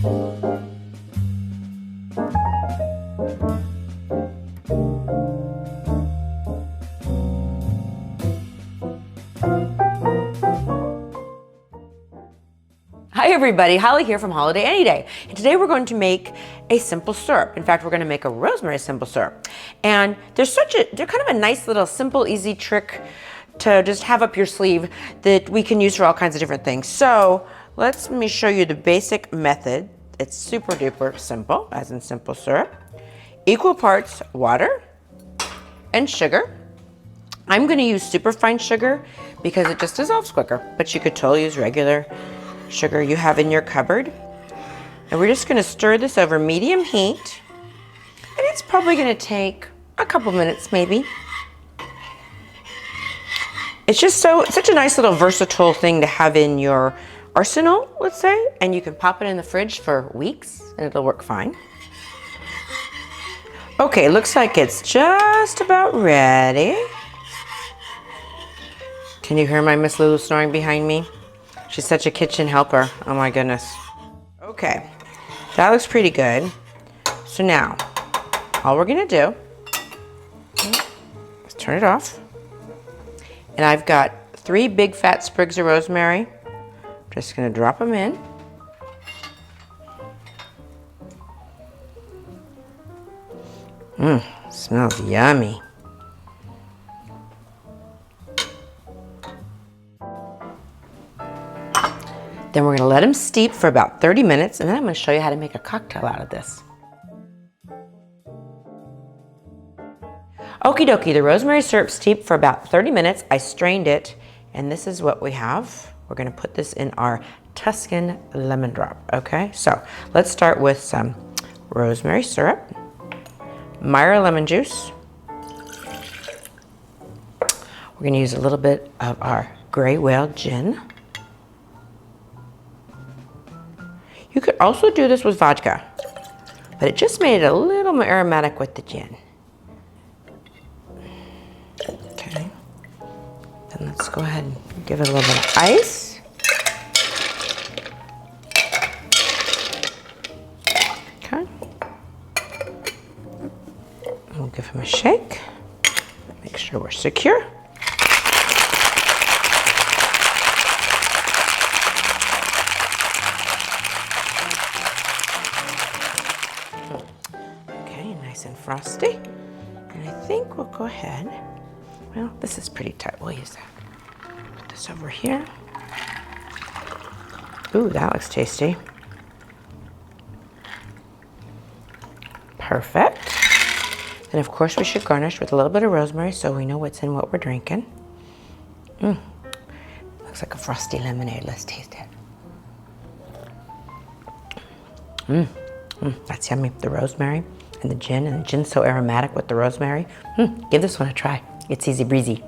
Hi everybody, Holly here from HolliDay AnyDay. And today we're going to make a simple syrup. In fact, we're going to make a rosemary simple syrup. And they're kind of a nice little simple, easy trick to just have up your sleeve that we can use for all kinds of different things. So let me show you the basic method. It's super duper simple, as in simple syrup. Equal parts water and sugar. I'm going to use super fine sugar because it just dissolves quicker, but you could totally use regular sugar you have in your cupboard. And we're just going to stir this over medium heat, and it's probably going to take a couple minutes maybe. It's just such a nice little versatile thing to have in your arsenal, let's say, and you can pop it in the fridge for weeks and it'll work fine. Okay, looks like it's just about ready. Can you hear my Miss Lulu snoring behind me? She's such a kitchen helper. Oh my goodness. Okay, that looks pretty good. So now, all we're gonna do is turn it off. And I've got 3 big fat sprigs of rosemary. Just gonna drop them in. Smells yummy. Then we're gonna let them steep for about 30 minutes, and then I'm gonna show you how to make a cocktail out of this. Okie dokie, the rosemary syrup steeped for about 30 minutes. I strained it, and this is what we have. We're gonna put this in our Tuscan lemon drop, okay? So let's start with some rosemary syrup, Meyer lemon juice. We're gonna use a little bit of our gray whale gin. You could also do this with vodka, but it just made it a little more aromatic with the gin. Okay, then let's go ahead and give it a little bit of ice. Okay, we'll give him a shake. Make sure we're secure. Nice and frosty. And I think we'll go ahead. Well, this is pretty tight. We'll use that. Put this over here. Ooh, that looks tasty. Perfect. And of course we should garnish with a little bit of rosemary so we know what's in what we're drinking. Looks like a frosty lemonade. Let's taste it. That's yummy. The rosemary and the gin's so aromatic with the rosemary. Give this one a try. It's easy breezy.